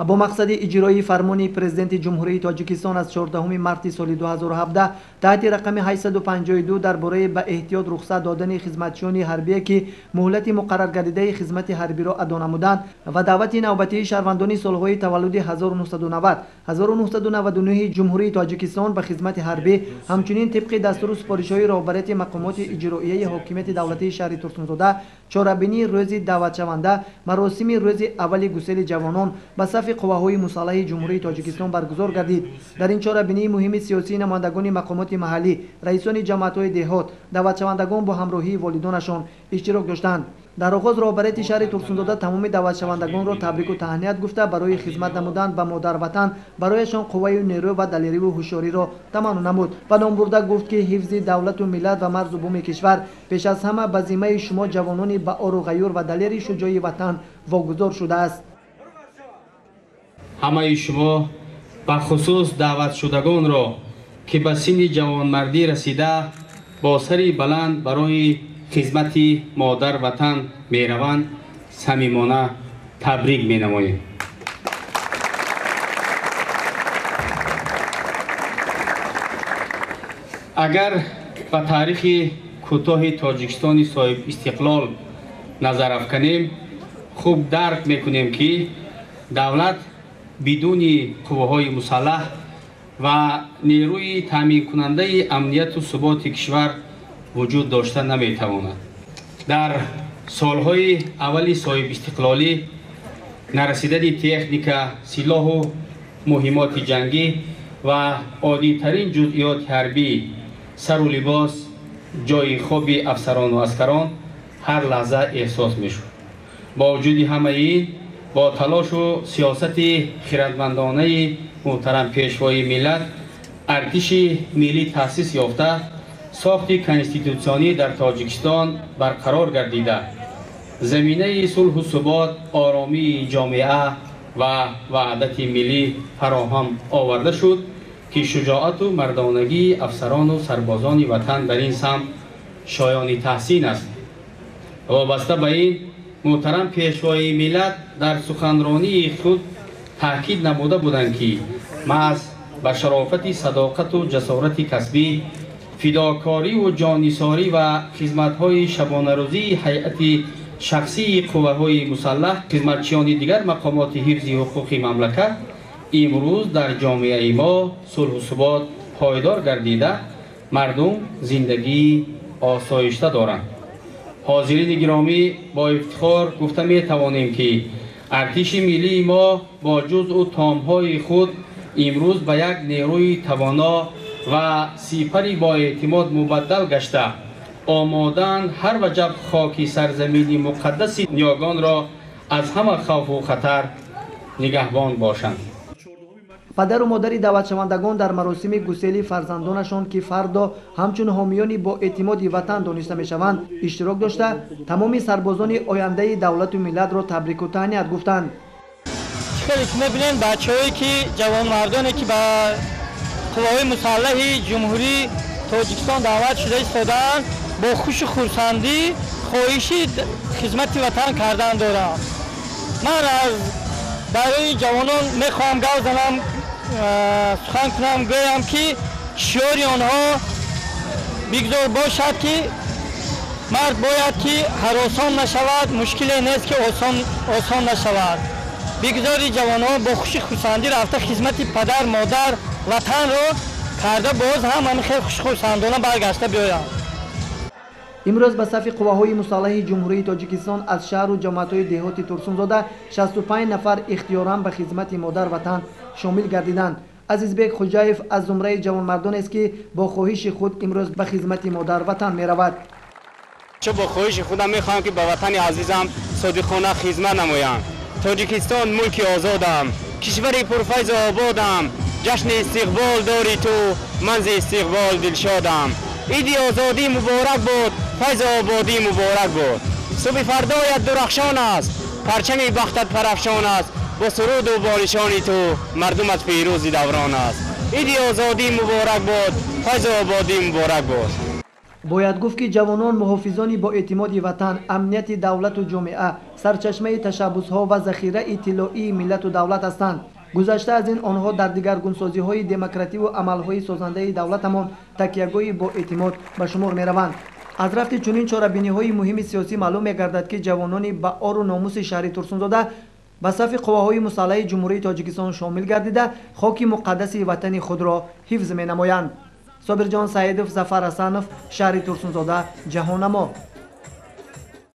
با مقصد اجرای فرمان پرزیدنت جمهوری تاجیکستان از 14 مارس سال 2017 تحت رقم 852 درباره به احتیاط رخصت دادن خدمتچیان حربی که مهلت مقرر گردیده خدمت حربی را ادا نمودند و دعوت نوبتی شهروندان سالهای تولد 1990 1999 جمهوری تاجیکستان به خدمت حربی همچنین طبق دستور سپارش‌های رهبریت مقامات اجراییه حاکمیت دولتی شهر ترسونزاده چهاربینی روز دعوت شونده مراسم روز اول گسیل جوانان به صف قواهای مسلح جمهوری تاجیکستان برگزار گردید. در این چهاربینی مهم سیاسی نمایندگان مقامات محلی، رئیسان جماعت‌های دهات، دعوت شوندگان با همراهی والدانشان اشتراک داشتند. در آغاز رهبریت شهر ترسونزاده تمام دعوت شوندگان را تبریک و تهنیت گفته برای خدمت نمودن به مادر وطن برایشان قوه و نیرو و دلیری و هوشیاری را تمنا نمود و نام برده گفت که حفظ دولت و ملت و مرز و بوم کشور پیش از همه به ذمه شما جوانان با آر و غیور و دلیر شجاع وطن واگذار شده است. همه شما به خصوص دعوت شدگان را که به سن جوانمردی رسیده با سری بلند برای خدمت مادر وطن میروند صمیمانه تبریک مینماییم. اگر به تاریخ کوتاه تاجیکستان صاحب استقلال نظر افکنیم خوب درک میکنیم که دولت بدون قوه‌های مسلح و نیروی تامین کننده امنیت و ثبات کشور وجود داشته نمیتواند. در سالهای اولی صاحب استقلالی نرسیدن تکنیک، سلاح و مهمات جنگی و عادی ترین جزئیات حربی، سر و لباس، جای خواب افسران و عسکران هر لحظه احساس میشد. با وجود همه این با تلاش و سیاست خردمندانه محترم پیشوای ملت ارتش ملی تأسیس یافته ساخت کنستیتوسیونی در تاجیکستان برقرار گردیده زمینه صلح و ثبات، آرامی جامعه و وحدت ملی فراهم آورده شد که شجاعت و مردانگی افسران و سربازان وطن در این سمت شایان تحسین است. وابسته به این محترم پیشوای ملت در سخنرانی خود تاکید نموده بودند که محض به شرافت صداقت و جسارت کسبی، فداکاری و جانثاری و خدمت‌های شبانه روزی هیئت شخصی قوه‌های مسلح خدمتچیان دیگر مقامات حفظ حقوق مملکت امروز در جامعه ما صلح و ثبات پایدار گردیده مردم زندگی آسایشته دارند. حاضرین گرامی با افتخار گفته می توانیم که ارتش ملی ما با جزء و تام‌های خود امروز به یک نیروی توانا و سپری با اعتماد مبدل گشته آمادن هر وجب خاک سرزمین مقدس نیاگان را از همه خوف و خطر نگهبان باشند. پدر و مادر دعوت شوندگان در مراسم گسیل فرزندانشان که فردا همچون حامیانی با اعتماد وطن دانسته میشوند اشتراک داشته تمام سربازان آینده دولت و ملت را تبریک و تهنیت گفتند. خیلی می‌بینیم بچه‌هایی که جوانمردانی که به قوای مسلح جمهوری تاجیکستان دعوت شده ایستادند با خوش و خرسندی خواهش خدمت وطن کردن دارند. من از برای جوانان میخوام گپ زنم، سخن کنم، گویم که شعار آنها بگذار باشد که مرد باید که هراسان نشود، مشکلی نیست که آسان نشود. بگذاری جوانان با خوش خرسندی رفته خدمت پدر مادر وطن را کرده باز هم خیلی خوش خرسندانه برگشته بیاید. امروز به صف قواهای مسلح جمهوری تاجیکستان از شهر و جماعت‌های دهاتی ترسونزاده 65 نفر اختیاراً به خدمت مادر وطن شامل گردیدند. عزیزبک خوجایف از زمره جوانمردان است که با خواهش خود امروز به خدمت مادر وطن می رود. چه با خواهش خودم میخوام که به وطن عزیزم صادقانه خدمت نمایم. تاجیکستان ملک آزادم، کشوری پرفیض و آبادم، جشن استقبال داری تو، من ز استقبال دلشادم. عید آزادی مبارک بود، فیض آبادی مبارک بود. صبح فردایت درخشان است، پرچم بختت پرافشان است، با سرود و بارشانی تو مردمت پیروز دوران است. عید آزادی مبارک بود، فیض آبادی مبارک بود. باید گفت که جوانان محافظان با اعتماد وطن، امنیت دولت و جامعه، سرچشمه تشبس‌ها و ذخیره اطلاعی ملت و دولت هستند. گذشته از این آنها در دگرگونسازی‌های دموکراتی و عمل‌های سازنده دولتمان تکیه‌گاهی با اعتماد به شمار می‌روند. از رفت چنین چاره‌بینی‌های مهم سیاسی معلوم می‌گردد که جوانان با آر و ناموس شهری ترسونزاده به صف قواهای مسلح جمهوری تاجیکستان شامل گردیده خاک مقدس وطن خود را حفظ می‌نمایند. صابر جان سعیدов، ظفر حسنов، شهری ترسونزاده، جهانما.